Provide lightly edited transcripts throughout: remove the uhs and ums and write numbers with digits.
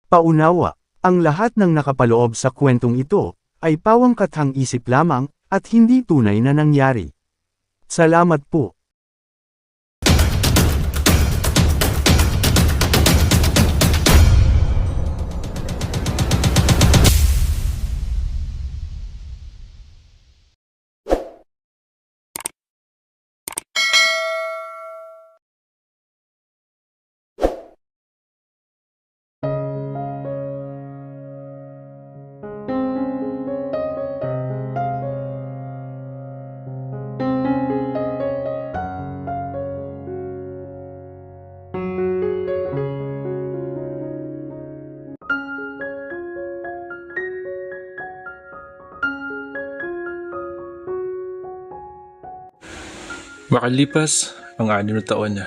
Paunawa, ang lahat ng nakapaloob sa kwentong ito, ay pawang kathang isip lamang, at hindi tunay na nangyari. Salamat po. Makalipas ang 6 na taon,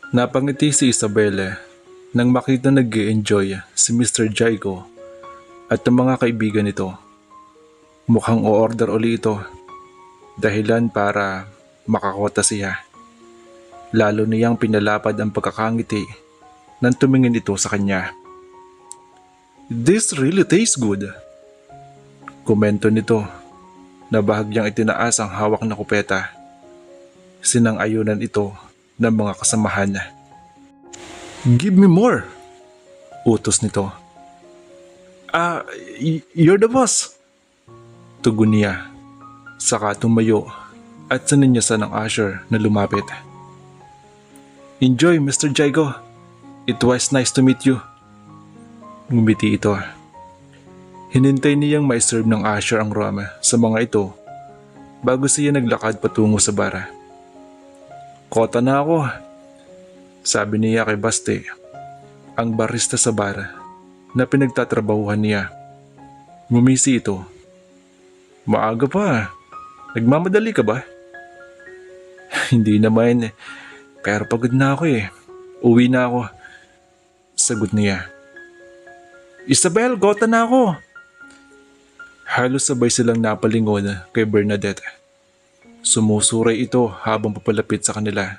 napangiti si Isabela nang makita nag-e-enjoy si Mr. Jaigo at ang mga kaibigan nito. Mukhang o-order uli ito, dahilan para makakota siya. Lalo niyang pinalapad ang pagkakangiti nang tumingin ito sa kanya. "This really tastes good," komento nito na bahagyang itinaas ang hawak na kupeta. Sinang-ayunan ito ng mga kasamahan. "Give me more," utos nito. You're the boss," tugon niya. Saka tumayo at sininyasan ng usher na lumapit. "Enjoy, Mr. Jaigo. It was nice to meet you." Ngumiti ito. Hinintay niyang mai-serve ng usher ang rum sa mga ito bago siya naglakad patungo sa bara. "Kota na ako," sabi niya kay Baste, ang barista sa bar na pinagtatrabahuhan niya. Ngumisi ito. "Maaga pa. Nagmamadali ka ba?" "Hindi naman, pero pagod na ako eh. Uwi na ako," sagot niya. "Isabel, kota na ako." Halos sabay silang napalingon kay Bernadette. Sumusuray ito habang papalapit sa kanila.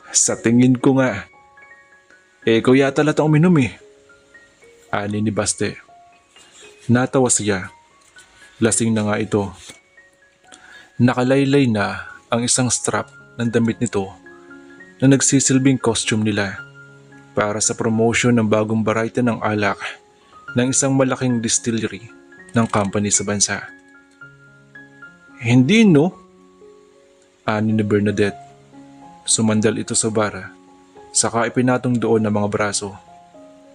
"Sa tingin ko nga, ikaw yata latang uminom eh," ani ni Baste. Natawa siya. Lasing na nga ito. Nakalaylay na ang isang strap ng damit nito na nagsisilbing costume nila para sa promotion ng bagong variety ng alak ng isang malaking distillery ng company sa bansa. "Hindi no?" ani ni Bernadette. Sumandal ito sa bara, saka ipinatong doon ang mga braso.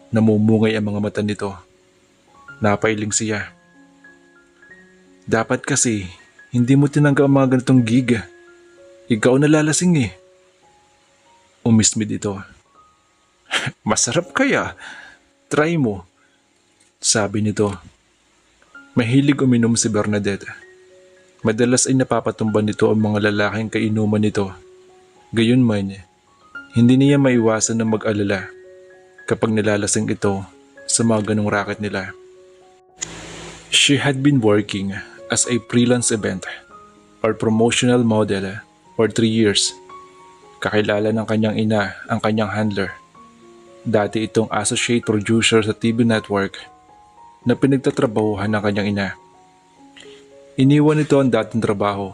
Namumungay ang mga mata nito. Napailing siya. "Dapat kasi, hindi mo tinanggap ang mga ganitong gig. Ikaw nalalasing eh." Umismid ito. "Masarap kaya? Try mo," sabi nito. Mahilig uminom si Bernadette. Madalas ay napapatumba nito ang mga lalaking kainuman nito. Gayunman, hindi niya maiwasan na mag-alala kapag nilalasing ito sa mga ganong racket nila. She had been working as a freelance event or promotional model for 3 years. Kakilala ng kanyang ina ang kanyang handler. Dati itong associate producer sa TV network na pinagtatrabahuhan ng kanyang ina. Iniwan nito ang dating trabaho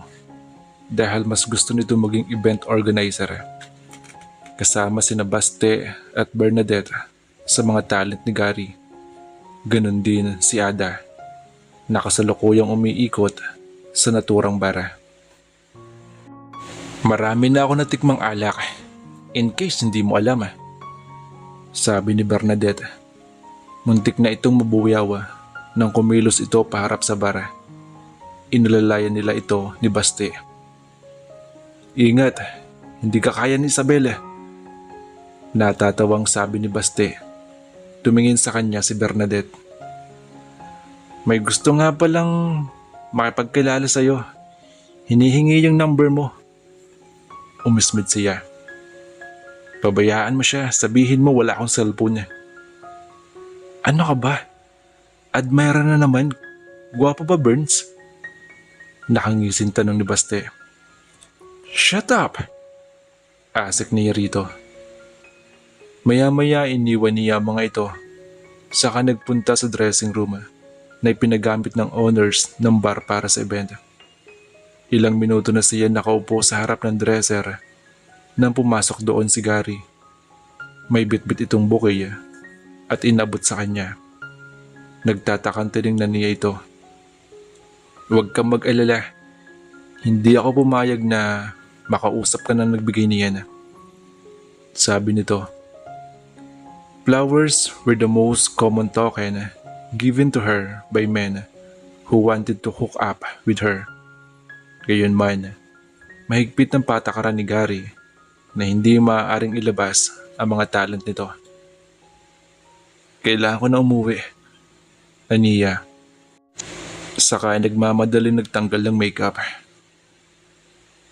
dahil mas gusto nito maging event organizer. Kasama sina Baste at Bernadette sa mga talent ni Gary. Ganon din si Ada, na kasalukuyang umiikot sa naturang bara. "Marami na ako natikmang alak, in case hindi mo alam," sabi ni Bernadette. Muntik na itong mabuyaw nang kumilos ito paharap sa bara. Inalalayan nila ito ni Baste. "Ingat, hindi ka kaya ni Isabela," natatawang sabi ni Baste. Tumingin sa kanya si Bernadette. "May gusto nga palang makipagkilala sa'yo. Hinihingi yung number mo." Umismid siya. "Pabayaan mo siya, sabihin mo wala akong cellphone." "Ano ka ba? Admira na naman. Gwapo ba, Burns?" Nakangising tanong ni Baste. "Shut up!" Asik niya rito. Maya-maya iniwan niya ang mga ito. Saka nagpunta sa dressing room na ipinagamit ng owners ng bar para sa event. Ilang minuto na siya nakaupo sa harap ng dresser nang pumasok doon si Gary. May bitbit itong bouquet at inabot sa kanya. Nagtatakang tinignan niya ito. "Huwag kang mag-alala. Hindi ako pumayag na makausap ka ng nagbigay niyan," sabi nito. Flowers were the most common token given to her by men who wanted to hook up with her. Gayunman, mahigpit ng patakaran ni Gary na hindi maaaring ilabas ang mga talent nito. "Kailangan ko na umuwi," aniya. Saka nagmamadali nagtanggal ng makeup.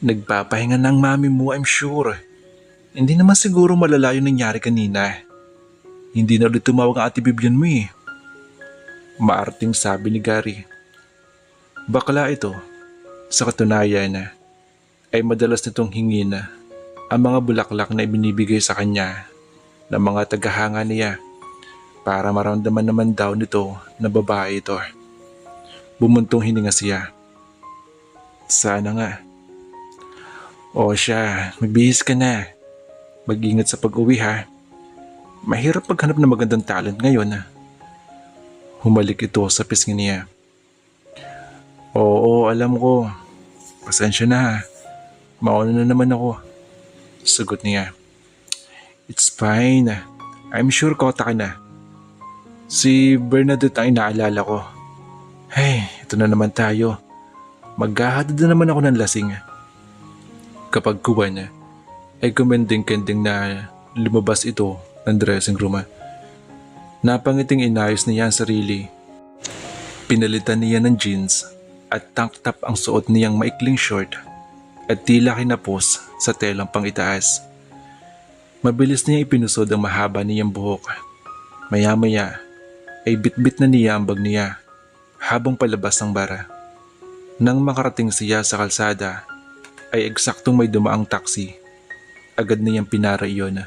"Nagpapahinga ng mami mo, I'm sure. Hindi naman siguro malala yung nangyari kanina. Hindi na ulit tumawag ang ate Bibian mo eh," maarting sabi ni Gary. Bakla ito. Sa katunayan ay madalas nitong hingin ang mga bulaklak na ibinibigay sa kanya ng mga tagahanga niya para maramdaman naman daw nito na babae ito. Bumuntong hininga siya. Sana nga. "O siya, magbihis ka na. Mag-ingat sa pag-uwi ha. Mahirap maghanap ng magandang talent ngayon." Humalik ito sa pisngi niya. "Oo, alam ko. Pasensya na ha. Mauna na naman ako," sagot niya. "It's fine. I'm sure kota ka na. Si Bernadette ang inaalala ko. Hey, ito na naman tayo. Maghahatid na naman ako ng lasing." Kapag kuwan ay kumending-kending na lumabas ito ng dressing room. Napangiting inayos niya ang sarili. Pinalitan niya ng jeans at tank top ang suot niyang maikling short at tila kinapos sa telang pangitaas. Mabilis niya ipinusod ang mahaba niyang buhok. Maya-maya ay bitbit na niya ang bag niya habang palabas ng bara. Nang makarating siya sa kalsada ay eksaktong may dumaang taxi. Agad niyang pinara iyon.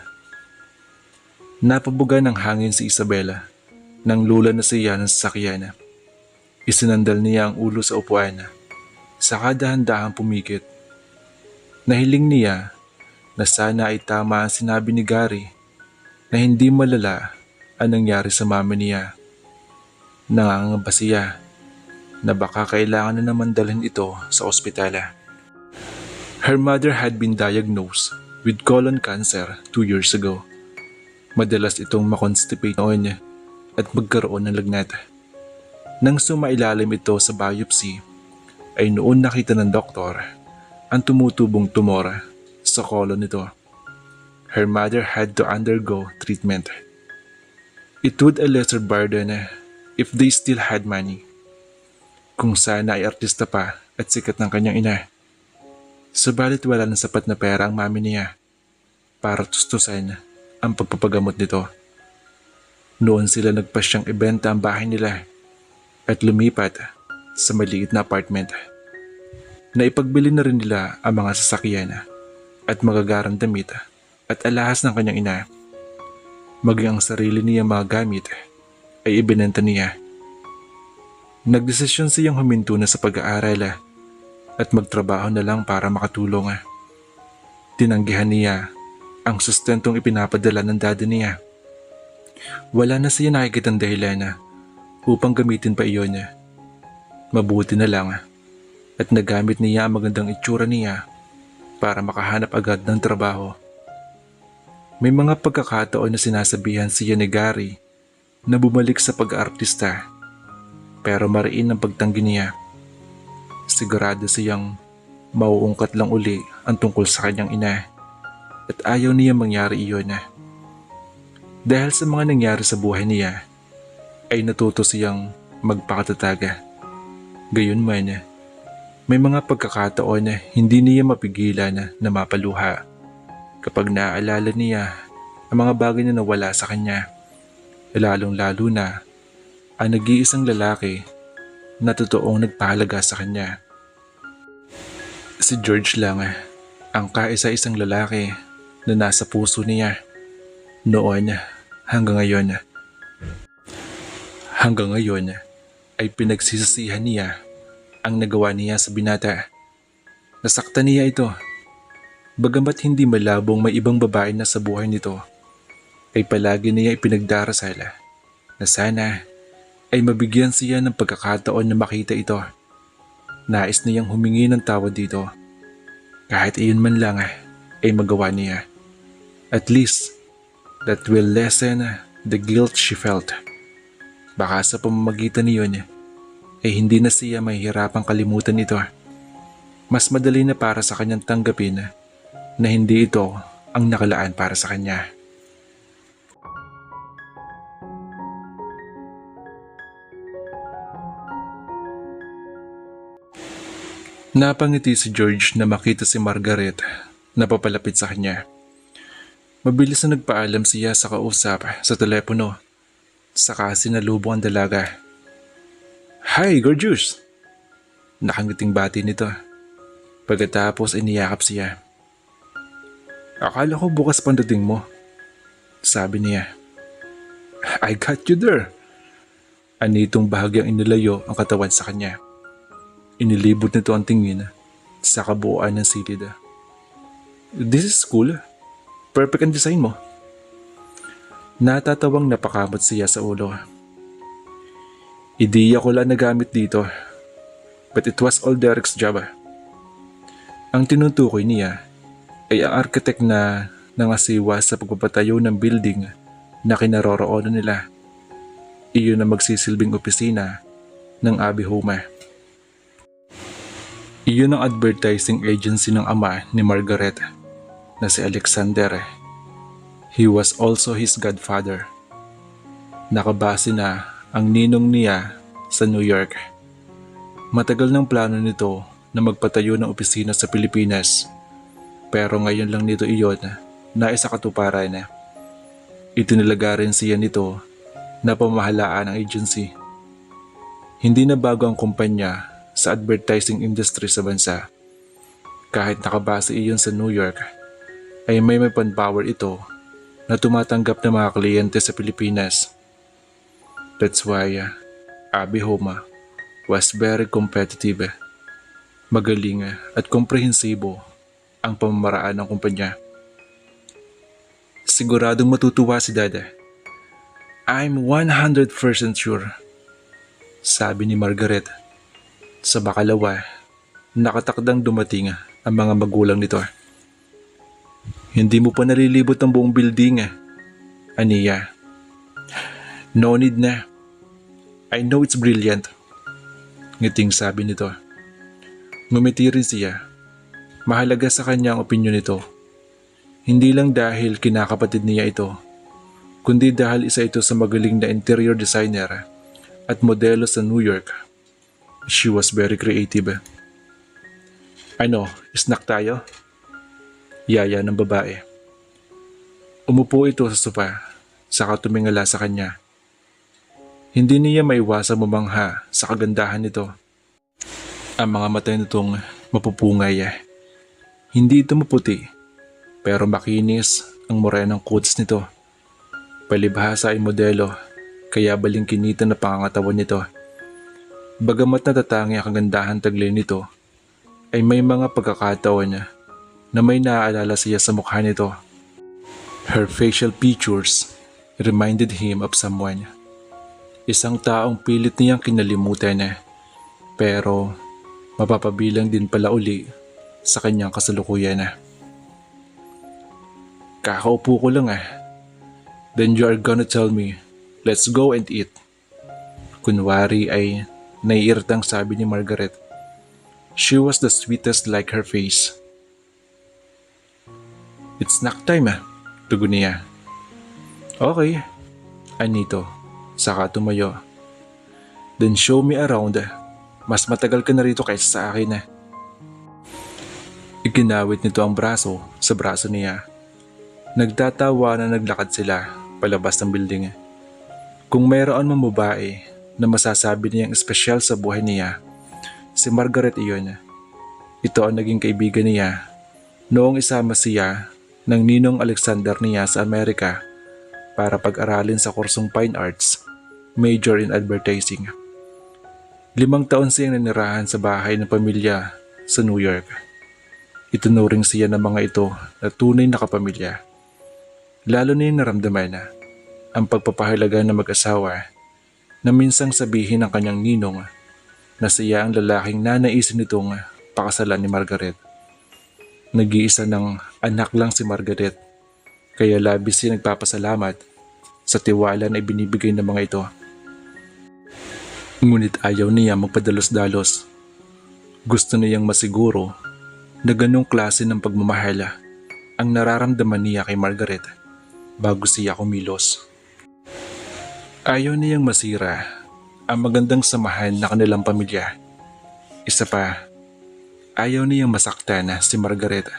Napabuga ng hangin si Isabela nang lula na siya ng sasakyan. Isinandal niya ang ulo sa upuan. Saka dahan-dahang pumikit. Nahiling niya na sana ay tama ang sinabi ni Gary na hindi malala ang nangyari sa mami niya. Nangangamba siya na baka kailangan na naman dalhin ito sa ospitala. Her mother had been diagnosed with colon cancer 2 years ago. Madalas itong makonstipate noon at magkaroon ng lagnat. Nang sumailalim ito sa biopsy, ay noon nakita ng doktor ang tumutubong tumor sa colon nito. Her mother had to undergo treatment. It would a lesser burden if they still had money. Kung sana ay artista pa at sikat ng kanyang ina. Subalit wala ng sapat na pera ang mami niya para tustusan ang pagpapagamot nito. Noon sila nagpasyang ibenta ang bahay nila at lumipat sa maliit na apartment. Naipagbili na rin nila ang mga sasakyan at magagarang damit at alahas ng kanyang ina. Maging ang sarili niya mga gamit ay ibinenta niya. Nagdesisyon siyang huminto na sa pag-aaral at magtrabaho na lang para makatulong. Tinanggihan niya ang sustentong ipinapadala ng daddy niya. Wala na siya nakikitang dahilan upang gamitin pa iyon. Mabuti na lang at nagamit niya ang magandang itsura niya para makahanap agad ng trabaho. May mga pagkakataon na sinasabihan siya ni Gary na bumalik sa pag-aartista, pero mariin ang pagtanggi niya. Sigurado siyang mauungkat lang uli ang tungkol sa kanyang ina at ayaw niya mangyari iyon. Dahil sa mga nangyari sa buhay niya, ay natuto siyang magpakatatag. Gayunman, may mga pagkakataon na hindi niya mapigilan na mapaluha kapag naaalala niya ang mga bagay na nawala sa kanya, lalong-lalo na ang nag-iisang lalaki na totoong nagpahalaga sa kanya. Si George lang ang kaisa-isang lalaki na nasa puso niya. Noon hanggang ngayon. Hanggang ngayon ay pinagsisisihan niya ang nagawa niya sa binata. Nasaktan niya ito. Bagamat hindi malabong may ibang babae na sa buhay nito, ay palagi niya ipinagdarasal na sana ay mabigyan siya ng pagkakataon na makita ito. Nais niyang humingi ng tawad dito. Kahit iyon man lang ay magawa niya. At least, that will lessen the guilt she felt. Baka sa pamamagitan niyon ay hindi na siya mahihirapang kalimutan ito. Mas madali na para sa kanyang tanggapin na hindi ito ang nakalaan para sa kanya. Napangiti si George na makita si Margaret na papalapit sa kanya. Mabilis na nagpaalam siya sa kausap sa telepono. Saka sinalubong ang dalaga. "Hi, gorgeous!" Nakangiting bati nito. Pagkatapos ay niyakap siya. "Akala ko bukas pandating mo," sabi niya. "I got you there." Anitong bahagyang inilayo ang katawan sa kanya. Inilibot nito ang tingin sa kabuuan ng silid. "This is cool. Perfect ang design mo." Natatawang napakamot siya sa ulo. "Ideya ko lang nagamit dito. But it was all Derek's job." Ang tinutukoy niya ay ang architect na nangasiwa sa pagpapatayo ng building na kinaroroonan nila. Iyon ang magsisilbing opisina ng Abbey Home. Iyon ang advertising agency ng ama ni Margaret na si Alexander. He was also his godfather. Nakabase na ang ninong niya sa New York. Matagal ng plano nito na magpatayo ng opisina sa Pilipinas. Pero ngayon lang nito iyon na isa katuparan. Itinilaga rin siya nito na pamahalaan ng agency. Hindi na bago ang kumpanya sa advertising industry sa bansa. Kahit nakabase iyon sa New York, ay may manpower ito na tumatanggap ng mga kliyente sa Pilipinas. That's why Abbey Home was very competitive. Magaling at komprehensibo ang pamamaraan ng kumpanya. Siguradong matutuwa si Dada. "I'm 100% sure," sabi ni Margaret. Sa bakalawa, nakatakdang dumating ang mga magulang nito. "Hindi mo pa nalilibot ang buong building, aniya." "No need na. I know it's brilliant," ngiting sabi nito. Ngumiti rin siya. Mahalaga sa kanya ang opinyon nito. Hindi lang dahil kinakapatid niya ito, kundi dahil isa ito sa magaling na interior designer at modelo sa New York. She was very creative. "Ano, snack tayo?" Yaya ng babae. Umupo ito sa sofa, saka tumingala sa kanya. Hindi niya maiwasang mamangha sa kagandahan nito. Ang mga mata nitong mapupungay. Hindi ito maputi, pero makinis ang morenang kuts nito. Palibhasa ay modelo, kaya balingkinita na pangangatawan nito. Bagamat natatangi ang kagandahan taglay nito, ay may mga pagkakataon na may naaalala siya sa mukha nito. Her facial features reminded him of someone. Isang taong pilit niyang kinalimutan pero mapapabilang din pala uli sa kanyang kasalukuyan. "Kakaupo ko lang Then you are gonna tell me, let's go and eat." Kunwari ay naiirtang sabi ni Margaret. She was the sweetest like her face. "It's snack time tugon niya. "Okay," anito, saka tumayo. "Then show me around. Mas matagal ka na rito kaysa sa akin Iginawit nito ang braso sa braso niya. Nagtatawa na naglakad sila palabas ng building. Kung mayroon mang babae na masasabi niyang espesyal sa buhay niya, si Margaret iyon. Ito ang naging kaibigan niya noong isama siya ng ninong Alexander niya sa Amerika para pag-aralin sa kursong Fine Arts, major in advertising. 5 taon siyang nanirahan sa bahay ng pamilya sa New York. Itunuring siya ng mga ito na tunay na kapamilya. Lalo na yung naramdaman na ang pagpapahalaga ng mag-asawa na minsang sabihin ng kanyang ninong na siya ang lalaking nanaisin nitong pakasalan ni Margaret. Nag-iisa ng anak lang si Margaret, kaya labis siya nagpapasalamat sa tiwala na ibinibigay ng mga ito. Ngunit ayaw niya magpadalos-dalos. Gusto niyang masiguro na ganong klase ng pagmamahal ang nararamdaman niya kay Margaret bago siya kumilos. Ayaw niyang masira ang magandang samahan na kanilang pamilya. Isa pa, ayaw niyang masaktan si Margaret.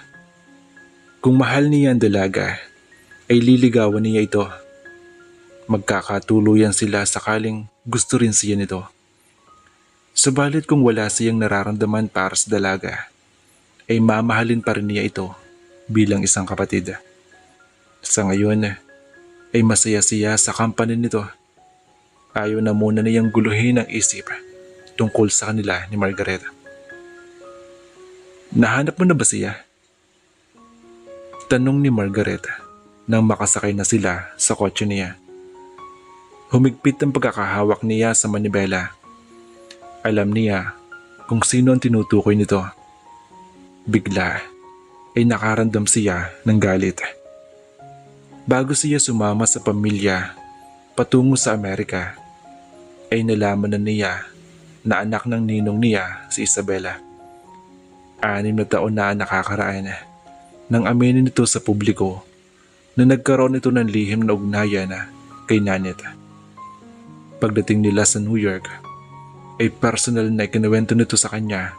Kung mahal niya ang dalaga, ay liligawan niya ito. Magkakatuluyan sila sakaling gusto rin siya nito. Subalit kung wala siyang nararamdaman para sa dalaga, ay mamahalin pa rin niya ito bilang isang kapatid. Sa ngayon, ay masaya siya sa company nito. Ayaw na muna niyang guluhin ang isip tungkol sa kanila ni Margaret. Nahanap mo na ba siya? Tanong ni Margaret nang makasakay na sila sa kotse niya. Humigpit ang pagkakahawak niya sa manibela. Alam niya kung sino ang tinutukoy nito. Bigla ay nakaramdam siya ng galit. Bago siya sumama sa pamilya patungo sa Amerika, ay nalaman na niya na anak ng ninong niya si Isabela. 6 na taon na nakakaraan nang aminin nito sa publiko na nagkaroon ito ng lihim na ugnayan kay Nanette. Pagdating nila sa New York, ay personal na ikinuwento nito sa kanya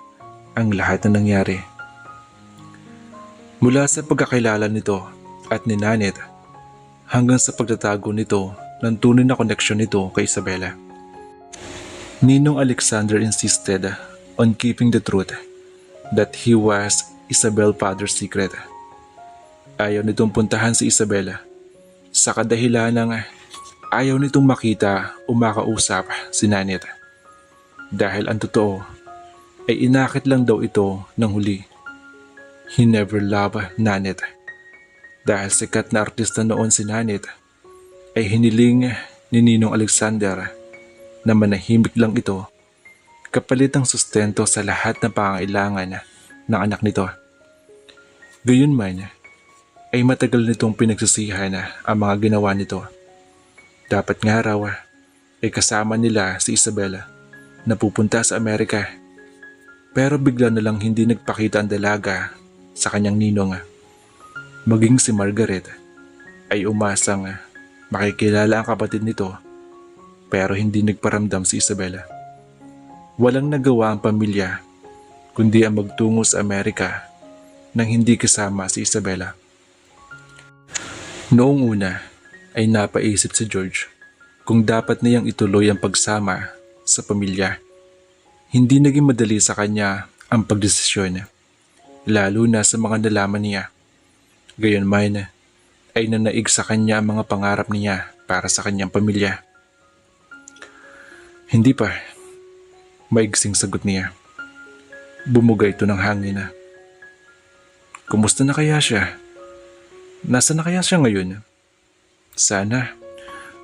ang lahat na nangyari. Mula sa pagkakilala nito at ni Nanette hanggang sa pagtatago nito ng tunay na koneksyon nito kay Isabela. Ninong Alexander insisted on keeping the truth that he was Isabel's father's secret. Ayaw nitong puntahan si Isabela sa kadahilan ng ayaw nitong makita o makausap si Nanette. Dahil ang totoo ay inakit lang daw ito ng huli. He never loved Nanette. Dahil sikat na artista noon si Nanette, ay hiniling ni Ninong Alexander na manahimik lang ito kapalit ang sustento sa lahat ng pangangailangan ng anak nito. Gayunman, ay matagal nitong pinagsisihan ang mga ginawa nito. Dapat nga raw ay kasama nila si Isabela na pupunta sa Amerika. Pero bigla na lang hindi nagpakita ang dalaga sa kanyang ninong. Maging si Margaret ay umasang makikilala ang kapatid nito, pero hindi nagparamdam si Isabela. Walang nagawa ang pamilya kundi ang magtungo sa Amerika nang hindi kasama si Isabela. Noong una ay napaisip si George kung dapat niyang ituloy ang pagsama sa pamilya. Hindi naging madali sa kanya ang pagdesisyon, lalo na sa mga nalaman niya. Gayunman ay nanaig sa kanya ang mga pangarap niya para sa kanyang pamilya. Hindi pa, maigsing sagot niya. Bumuga ito ng hangin. Kumusta na kaya siya? Nasaan na kaya siya ngayon? Sana,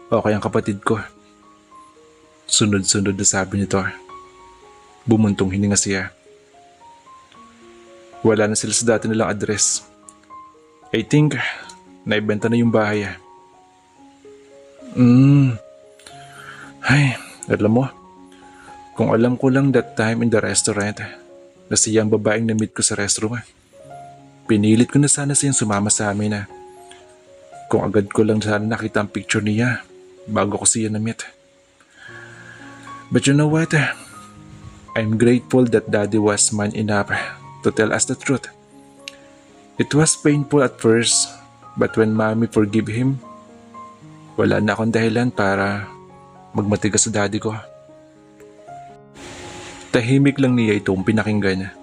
okay ang kapatid ko. Sunod-sunod na sabi nito. Bumuntong hininga siya. Wala na sila sa dati nilang address. I think, naibenta na yung bahay. Ay, alam mo, kung alam ko lang that time in the restaurant na siyang babaeng na-meet ko sa restroom, pinilit ko na sana siyang sumama sa amin. Kung agad ko lang sana nakita ang picture niya bago ko siya na-meet. But you know what? I'm grateful that Daddy was man enough to tell us the truth. It was painful at first, but when Mommy forgive him, wala na akong dahilan para magmatigas sa daddy ko. Tahimik lang niya itong pinakinggan.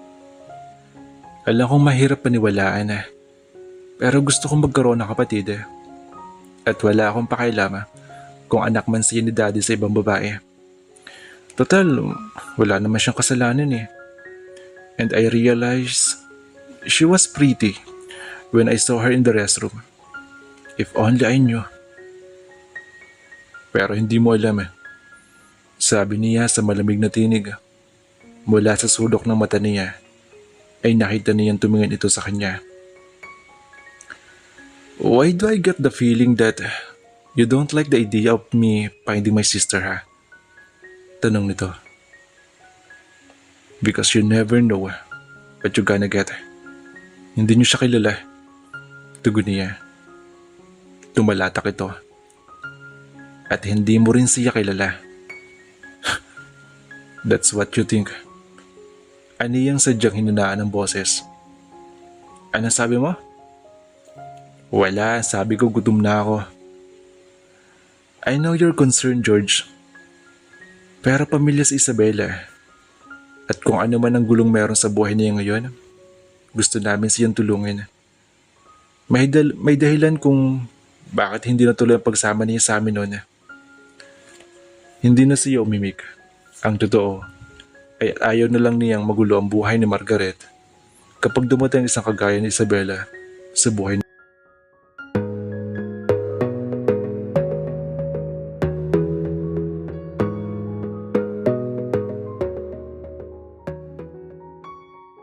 Alam kong mahirap paniwalaan, pero gusto kong magkaroon ng kapatid. At wala akong pakialam kung anak man siya ni daddy sa ibang babae. Total, wala naman siyang kasalanan eh. And I realized she was pretty when I saw her in the restroom. If only I knew. Pero hindi mo alam eh. Sabi niya sa malamig na tinig. Mula sa sulok ng mata niya ay nakita niyang tumingin ito sa kanya. Why do I get the feeling that you don't like the idea of me finding my sister ha? Tanong nito. Because you never know what you gonna get. Hindi niyo siya kilala. Tugon niya. Tumalatak ito. At hindi mo rin siya kilala. That's what you think. Aniyang sadyang hinunaan ng boses. Ano sabi mo? Wala, sabi ko gutom na ako. I know you're concerned, George. Pero pamilya si Isabela. At kung ano man ang gulong meron sa buhay niya ngayon, gusto namin siyang tulungin. May dahilan kung bakit hindi natuloy ang pagsama niya sa amin noon. Hindi na siya umimik. Ang totoo ay ayaw na lang niyang magulo ang buhay ni Margaret kapag dumating isang kagaya ni Isabela sa buhay